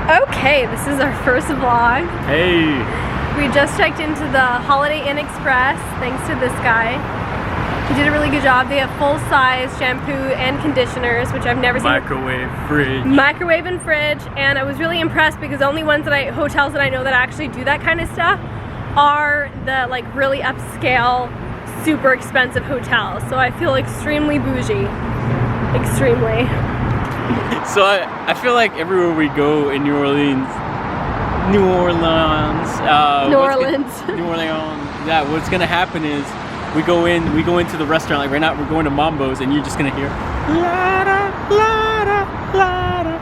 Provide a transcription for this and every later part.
Okay, this is our first vlog. Hey! We just checked into the Holiday Inn Express thanks to this guy. He did a really good job. They have full-size shampoo and conditioners, which I've never seen. Microwave, fridge. Microwave and fridge, and I was really impressed because the only hotels that I know that actually do that kind of stuff are the like really upscale, super expensive hotels. So I feel extremely bougie. Extremely. So I feel like everywhere we go in New Orleans, yeah, what's gonna happen is we go into the restaurant, like right now we're going to Mambo's, and you're just gonna hear la-da, la-da, la-da.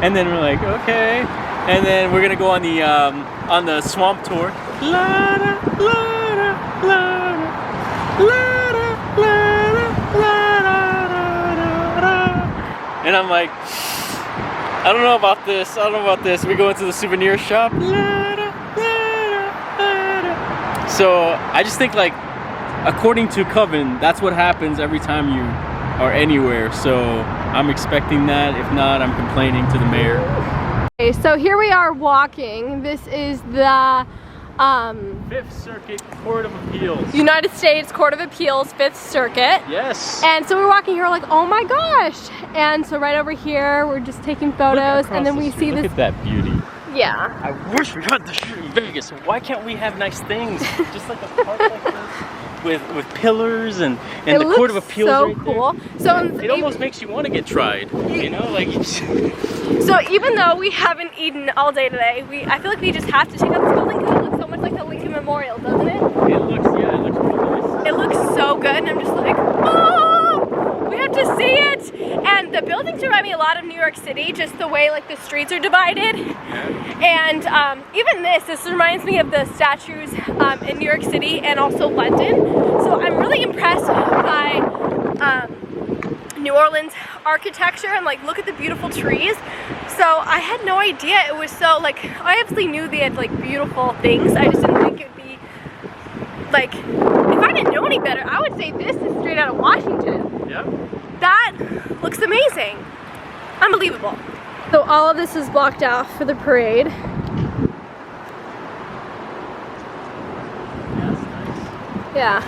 And then we're like, okay. And then we're gonna go on the swamp tour. La-da, la-da, la-da, la-da, la-da, la-da. And I'm like, I don't know about this. We go into the souvenir shop. So I just think, like, according to Coven, that's what happens every time you are anywhere. So I'm expecting that. If not, I'm complaining to the mayor. Okay, so here we are walking. This is the Fifth Circuit Court of Appeals. United States Court of Appeals, Fifth Circuit. Yes. And so we're walking here, we're like, oh my gosh. And so right over here, we're just taking photos, and then we see this. Look at that beauty. Yeah. I wish we had this shit in Vegas. Why can't we have nice things? Just like a park like this. With pillars and the Court of Appeals so right cool. There. So it almost makes you want to get tried, you know, like. So even though we haven't eaten all day today, I feel like we just have to check out this building because it looks so much like the Lincoln Memorial, doesn't it? It looks really nice. It looks so good, and I'm just like, oh, we have to see it. And the buildings remind me a lot of New York City, just the way like the streets are divided. Yeah. And even this reminds me of the statues in New York City and also London. So I'm really impressed by New Orleans architecture, and like look at the beautiful trees. So I had no idea it was so like, I obviously knew they had like beautiful things. I just didn't think it would be like, if I didn't know any better, I would say this is straight out of Washington. Yep. That looks amazing. Unbelievable. So all of this is blocked out for the parade. Yeah, that's nice. Yeah.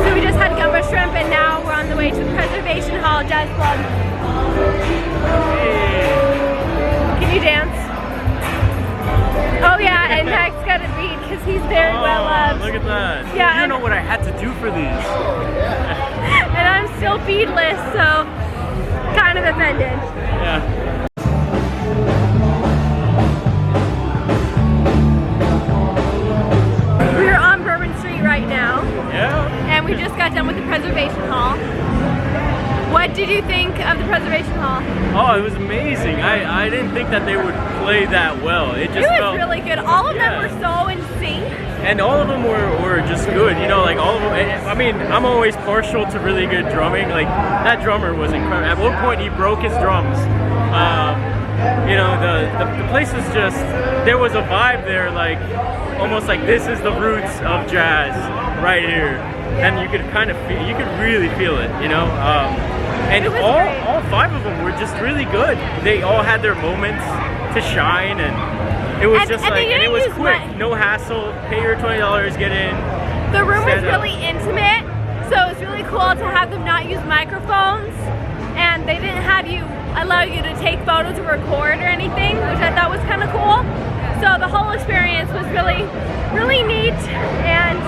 So we just had gumbo shrimp, and now we're on the way to the Preservation Hall Jazz Club. Hey. Can you dance? Oh yeah, and Mac's got a beat because he's very well loved. Look at that. Yeah, you don't know what I had to do for these. And I'm still beadless, so kind of offended. Yeah. We're on Bourbon Street right now. Yeah. And we just got done with the Preservation Hall. What did you think of the Preservation Hall? Oh, it was amazing. I didn't think that they would play that well. It just was really good. All of them were so in sync. And all of them were just good, you know, like all of them. I mean, I'm always partial to really good drumming. Like, that drummer was incredible. At one point, he broke his drums. You know, the place was just, there was a vibe there, like, almost like this is the roots of jazz right here. And you could kind of feel, you could really feel it, you know? And all five of them were just really good. They all had their moments to shine, and it was and it was quick, no hassle. Pay your $20, get in. The room was really intimate, so it was really cool to have them not use microphones, and they didn't allow you to take photos or record or anything, which I thought was kind of cool. So the whole experience was really, really neat, and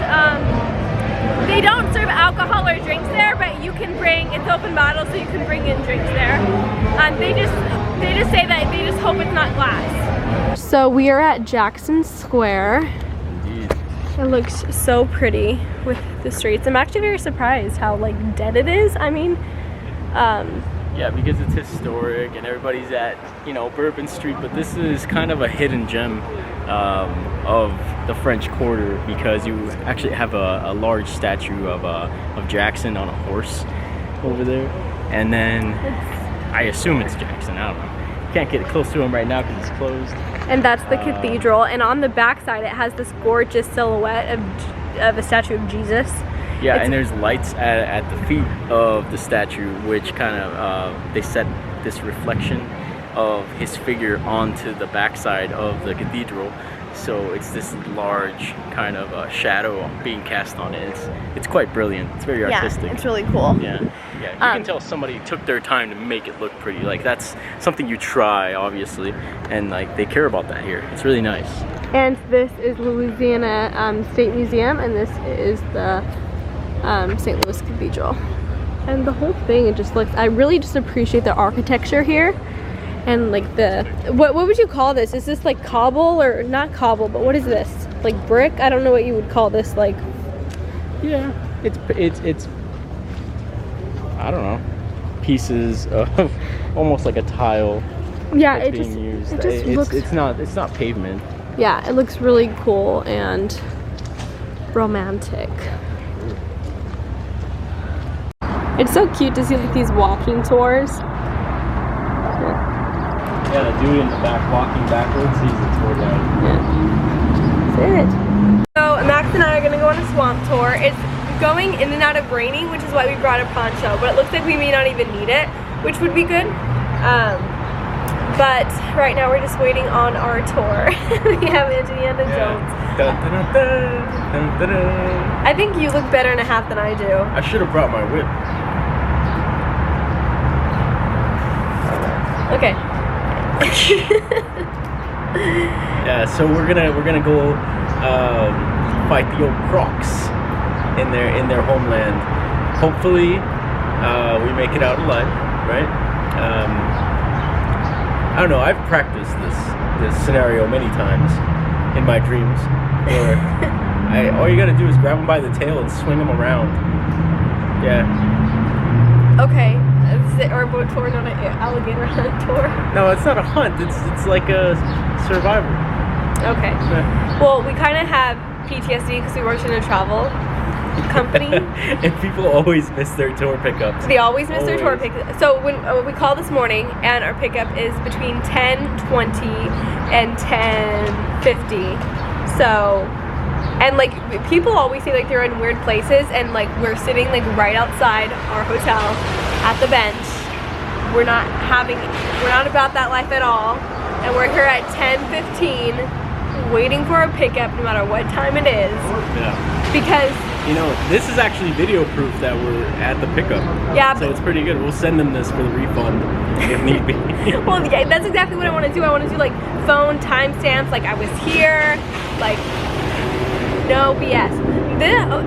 they don't serve alcohol or drinks there, but you can bring, it's open bottles, so you can bring in drinks there. They just say that they just hope it's not glass. So we are at Jackson Square. Indeed. It looks so pretty with the streets. I'm actually very surprised how like dead it is. I mean, yeah, because it's historic and everybody's at, you know, Bourbon Street, but this is kind of a hidden gem of the French Quarter, because you actually have a large statue of Jackson on a horse over there, and then I assume it's Jackson. I don't know. Can't get close to him right now because it's closed. And that's the cathedral, and on the back side it has this gorgeous silhouette of of a statue of Jesus. Yeah, and there's lights at the feet of the statue, which kind of they set this reflection of his figure onto the backside of the cathedral. So it's this large kind of shadow being cast on it. It's quite brilliant. It's very artistic. Yeah, it's really cool. Yeah, you can tell somebody took their time to make it look pretty. Like that's something you try, obviously, and like they care about that here. It's really nice. And this is Louisiana State Museum, and this is the St. Louis Cathedral. And the whole thing, it just looks, I really just appreciate the architecture here. And like what would you call this? Is this like cobble or not cobble, but what is this? Like brick? I don't know what you would call this, like. Yeah, it's I don't know, pieces of almost like a tile. Yeah, it just looks, it's not pavement. Yeah, it looks really cool and romantic. It's so cute to see like these walking tours. Yeah, the dude in the back walking backwards, he's a tour guide. Yeah. That's it. So Max and I are gonna go on a swamp tour. It's going in and out of raining, which is why we brought a poncho, but it looks like we may not even need it, which would be good. But right now we're just waiting on our tour. We have Indiana Jones. Dun, dun, dun, dun, dun, dun. I think you look better in a hat than I do. I should have brought my whip. Okay. Yeah, so we're gonna go fight the old Crocs in their homeland. Hopefully, we make it out alive, right? I don't know. I've practiced this scenario many times in my dreams. Where all you gotta do is grab them by the tail and swing them around. Yeah. Okay. Is it our boat tour, not an alligator hunt tour? No, it's not a hunt. It's like a survival. Okay. Yeah. Well, we kind of have PTSD because we worked in a travel company. And people always miss their tour pickups. They always miss their tour pickups. So when we called this morning, and our pickup is between 10:20 and 10:50. So, and like people always say like they're in weird places, and like we're sitting like right outside our hotel at the bench. We're not about that life at all, and we're here at 10:15 waiting for a pickup no matter what time it is. Yeah. Because this is actually video proof that we're at the pickup. Yeah. So it's pretty good. We'll send them this for the refund if need be. Well, yeah, that's exactly what I want to do. I want to do like phone timestamps, like I was here, like no BS.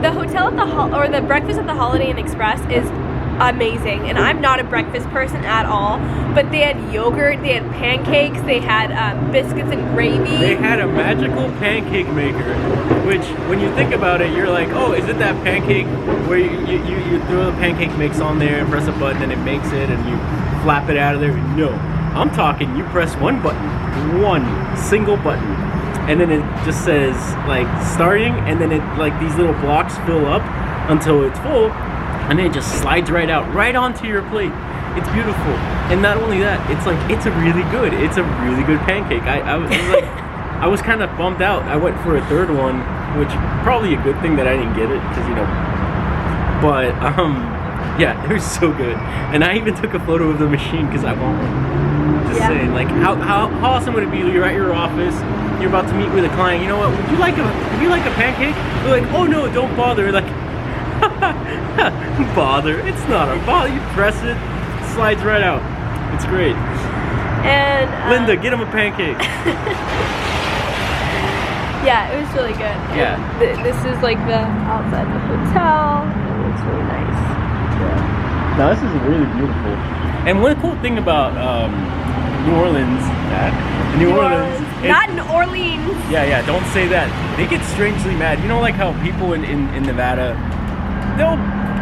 The hotel at the breakfast at the Holiday Inn Express is amazing, and I'm not a breakfast person at all, but they had yogurt, they had pancakes, they had biscuits and gravy. They had a magical pancake maker, which when you think about it, you're like, oh, is it that pancake where you throw the pancake mix on there and press a button and it makes it and you flap it out of there? No, I'm talking you press one single button, and then it just says like starting, and then it like these little blocks fill up until it's full, and then it just slides right out, right onto your plate. It's beautiful. And not only that, it's a really good pancake. I was kind of bummed out. I went for a third one, which probably a good thing that I didn't get it, because but yeah, it was so good. And I even took a photo of the machine because I want one. Just saying, like how awesome would it be? You're at your office, you're about to meet with a client. You know what? Would you like a pancake? They're like, oh no, don't bother. Like, bother? It's not a bother. You press it, slides right out. It's great. And Linda, get him a pancake. Yeah, it was really good. Yeah. This is like the outside of the hotel. It looks really nice. Yeah. No, this is really beautiful. And one cool thing about New Orleans, not in Orleans. Yeah, don't say that. They get strangely mad. You know, like how people in Nevada, they'll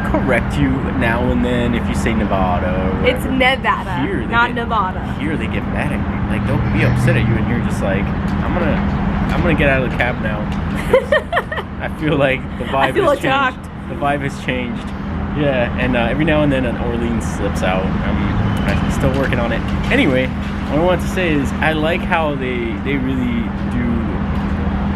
correct you now and then if you say Nevada. Or it's Nevada, not Nevada. Here they get mad at you. Like they'll be upset at you, and you're just like, I'm gonna get out of the cab now. I feel like the vibe has changed. The vibe has changed. Yeah, and every now and then an Orleans slips out. I'm still working on it. Anyway, what I wanted to say is I like how they really do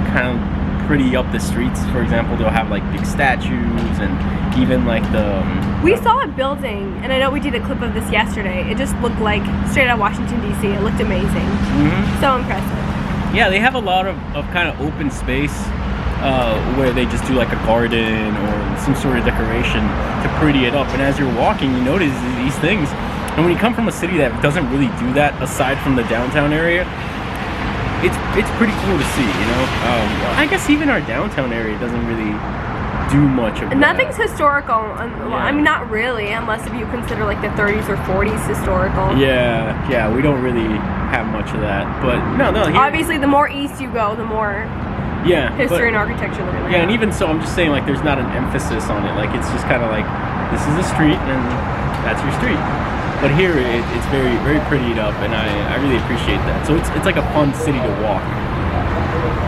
kind of pretty up the streets. For example, they'll have like big statues and even like the we saw a building, and I know we did a clip of this yesterday. It just looked like straight out of Washington, D.C. It looked amazing. So impressive. Yeah, they have a lot of kind of open space where they just do like a garden or some sort of decoration to pretty it up. And as you're walking, you notice these things. And when you come from a city that doesn't really do that, aside from the downtown area, it's pretty cool to see, you know? I guess even our downtown area doesn't really do much of that. Nothing's historical. I mean, not really, unless if you consider like the 30s or 40s historical. Yeah, we don't really have much of that. But no. Here, obviously, the more east you go, the more history and architecture there. Yeah, and even so, I'm just saying, like, there's not an emphasis on it. Like, it's just kind of like, this is a street, and that's your street. But here, it's very, very prettied up, and I really appreciate that. So it's like a fun city to walk.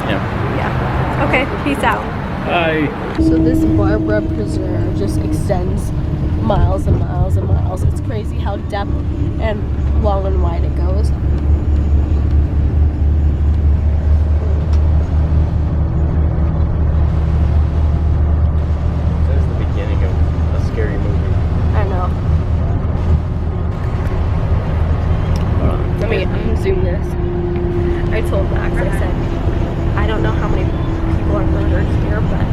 Yeah. Okay, peace out. Bye. So this Barbara Preserve just extends miles and miles and miles. It's crazy how depth and long and wide it goes. That's the beginning of a scary movie. I know. Let me unzoom this. I told Max, I said, I don't know how many people are murdered here, but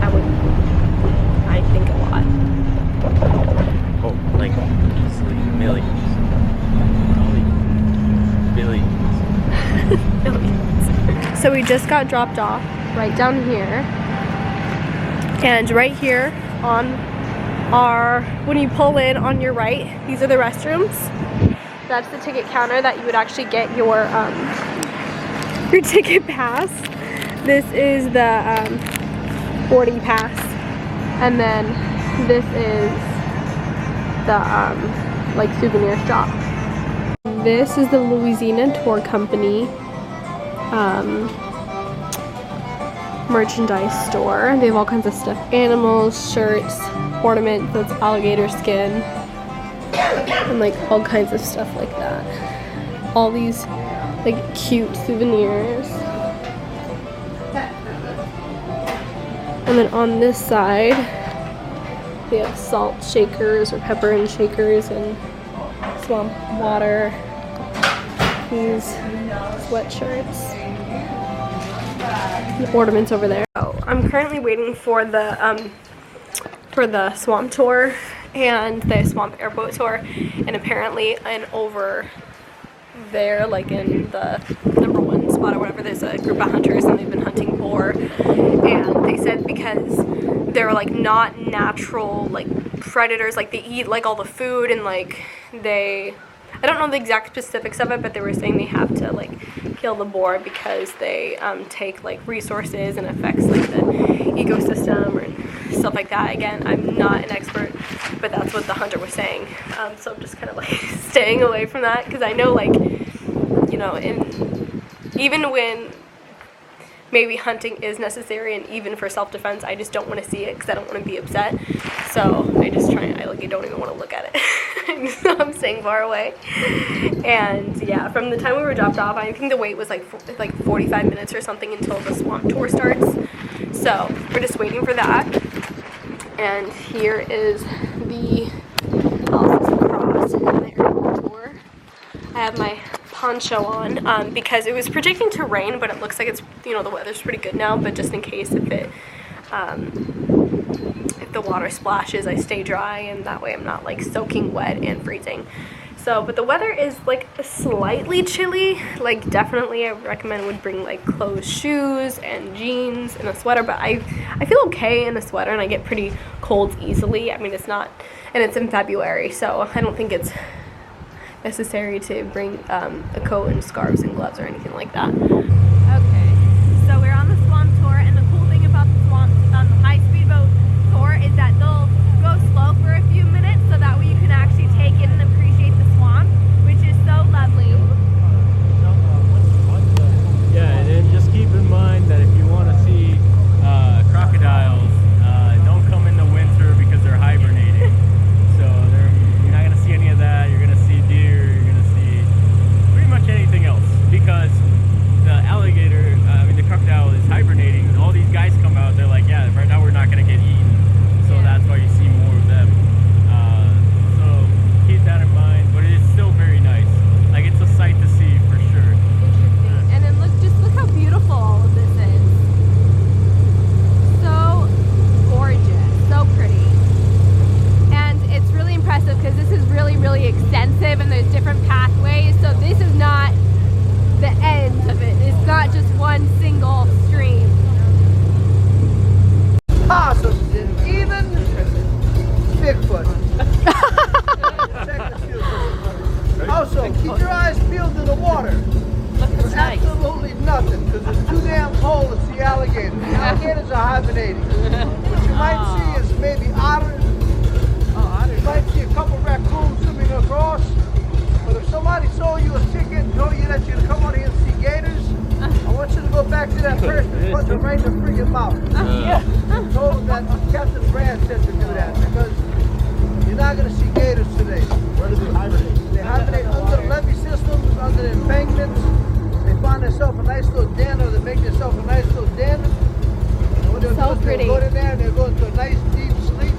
I think a lot. Oh, like easily millions. Probably billions. So we just got dropped off Right down here. and right here on when you pull in on your right, these are the restrooms. That's the ticket counter that you would actually get your ticket pass. This is the boarding pass, and then this is the like souvenir shop. This is the Louisiana Tour Company merchandise store. They have all kinds of stuffed animals, shirts, ornaments that's alligator skin, and like all kinds of stuff like that. All these like cute souvenirs. And then on this side, they have salt shakers or pepper and shakers and swamp water. These sweatshirts. The ornaments over there. Oh, I'm currently waiting for the swamp tour and the swamp airboat tour, and apparently over there, like in the #1 spot or whatever, there's a group of hunters and they've been hunting boar, and they said because they're like not natural like predators, like they eat like all the food and like I don't know the exact specifics of it, but they were saying they have to like kill the boar because they take like resources and affects like the ecosystem or stuff like that. Again, I'm not an expert, but that's what the hunter was saying. So I'm just kind of like staying away from that, because I know, like, you know, even when maybe hunting is necessary and even for self-defense, I just don't want to see it because I don't want to be upset. So I don't even want to look at it. So I'm staying far away. And yeah, from the time we were dropped off, I think the wait was like 45 minutes or something until the swamp tour starts. So we're just waiting for that. And here is the Elephant Cross and the airport tour. I have my poncho on because it was predicting to rain, but it looks like it's, you know, the weather's pretty good now, but just in case if the water splashes, I stay dry, and that way I'm not like soaking wet and freezing. So, but the weather is like slightly chilly. Like, definitely I recommend would bring like closed shoes and jeans and a sweater, but I feel okay in a sweater, and I get pretty cold easily. I mean, it's not, and it's in February, so I don't think it's necessary to bring a coat and scarves and gloves or anything like that. Okay, so we're on the swamp tour, and the cool thing about the swamp, the high-speed boat tour, is that they'll go slow for a few minutes, so that way you can actually take in and appreciate the swamp, which is so lovely. Yeah, and then just keep in mind that if you want to see crocodiles, don't come in the winter because they're hibernating. So you're not going to see any of that. You're going to see deer. You're going to see pretty much anything else, because the Bigfoot. Check the shoes. Also, keep your eyes peeled to the water. There's absolutely nothing, because it's too damn cold to see alligators. The alligators are hibernating. What you might see is maybe otters. You might see a couple raccoons swimming across. But if somebody sold you a ticket and told you that you're going to come out here and see gators, I want you to go back to that person and punch them right in the friggin' mouth. Told them that Captain Brand said to do that, because you're not going to see gators today. Where do they hibernate? They hibernate under the levee systems, under the embankments. They find themselves a nice little den, or they make themselves a nice little den. And what they'll do is they'll go in there and they'll go into a nice deep sleep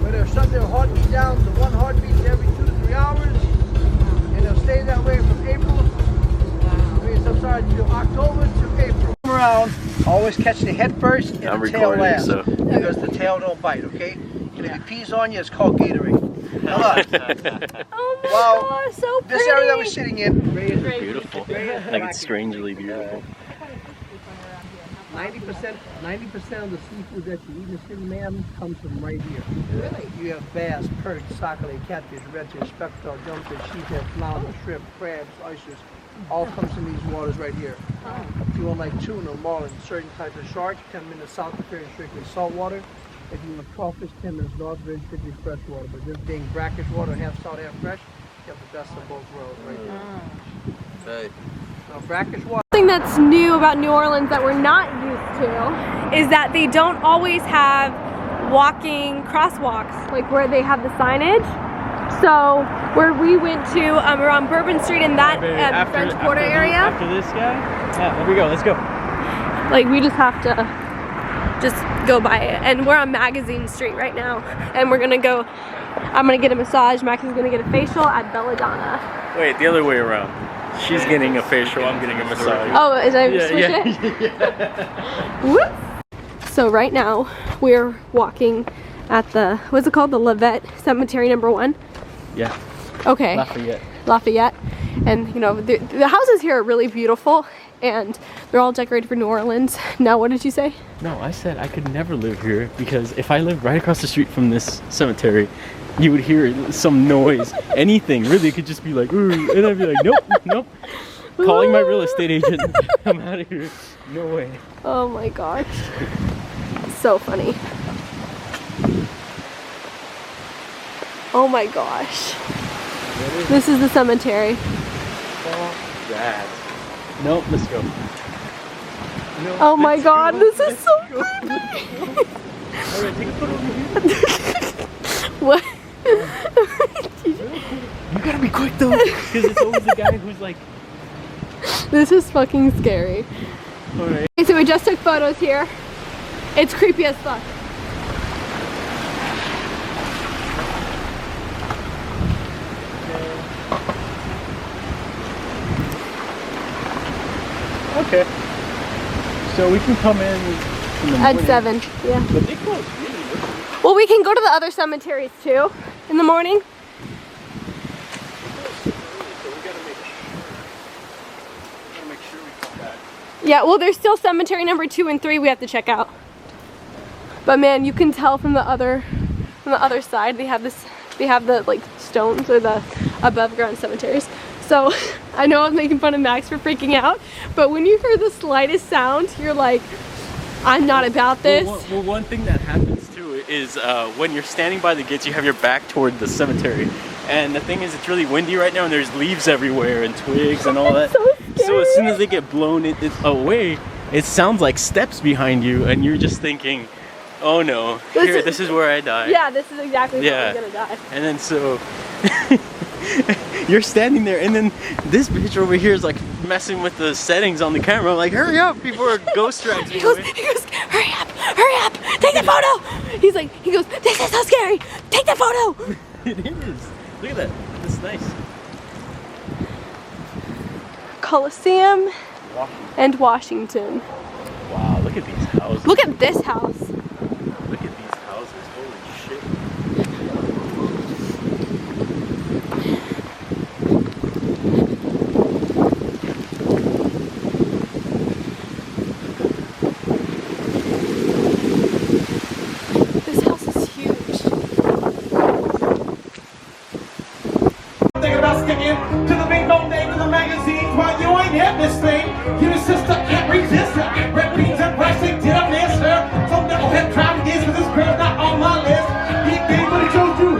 where they'll shut their heartbeat down to 1 heartbeat every 2 to 3 hours. And they'll stay that way from October to April. Around, always catch the head first and the tail last, because the tail don't bite, okay? And if it pees on you, it's called Gatorade. Now look. Oh my gosh, so pretty. This area that we're sitting in, Beautiful. Like it's strangely beautiful. 90% of the seafood that you eat in the city, ma'am, comes from right here. Really? You have bass, perch, sac-a-lait, catfish, redfish, speckled, jumpfish, sheephead, flounder, shrimp, crabs, oysters. All comes from these waters right here. If you want like tuna, marlin, certain types of shark, 10 minutes south of very strictly saltwater. If you want crawfish, 10 minutes north, very strictly freshwater. But this being brackish water, half salt, half fresh, you have the best of both worlds right here. So brackish water. Something that's new about New Orleans that we're not used to is that they don't always have walking crosswalks, like where they have the signage. So where we went to, we're on Bourbon Street in that French Quarter area. After this guy? Yeah, there we go, let's go. Like we just have to just go by it. And we're on Magazine Street right now. And we're gonna go, I'm gonna get a massage, Max is gonna get a facial at Belladonna. Wait, the other way around. She's getting a facial, I'm getting a massage. Oh, is I switch it? Whoop. So right now, we're walking at the, what's it called? The Lafayette Cemetery #1? Yeah. Okay. Lafayette. And you know, the houses here are really beautiful and they're all decorated for New Orleans. Now, what did you say? No, I said I could never live here because if I lived right across the street from this cemetery, you would hear some noise, anything. Really, it could just be like, ooh, and I'd be like, nope, nope. Calling my real estate agent. I'm out of here. No way. Oh my gosh. So funny. Oh my gosh. This is the cemetery. That. Nope, let's go. No, oh my god, this is so creepy. Alright, take a photo of me. What? You gotta be quick though, because it's always the guy who's like... This is fucking scary. Alright. Okay, so we just took photos here. It's creepy as fuck. Okay. So we can come in the morning. At 7, yeah. But they close really early. Well, we can go to the other cemeteries too in the morning. So we gotta make sure we come back. Yeah, well, there's still cemetery #2 and 3 we have to check out. But man, you can tell from the other side they have this, they have the like stones or the above ground cemeteries. So I know I'm making fun of Max for freaking out, but when you hear the slightest sound, you're like, I'm not about this. Well, one thing that happens too is when you're standing by the gates, you have your back toward the cemetery. And the thing is, it's really windy right now and there's leaves everywhere and twigs and all that. So as soon as they get blown away, it sounds like steps behind you and you're just thinking, oh no, this is where I die. Yeah, this is exactly where I'm gonna die. And then so you're standing there and then this bitch over here is like messing with the settings on the camera. I'm like, hurry up before a ghost strikes me. He goes, hurry up, take the photo. He goes, this is so scary, take the photo. It is. Look at that, it's nice. Coliseum and Washington. Wow, look at these houses. Look at this house. Look at these houses, holy shit. This house is huge. sticking to the bingo name of the magazines while you ain't had this thing. Your sister can't resist her. Red beans and rice, did I miss her? Some knucklehead trying to get with this girl not on my list. He gave what he chose to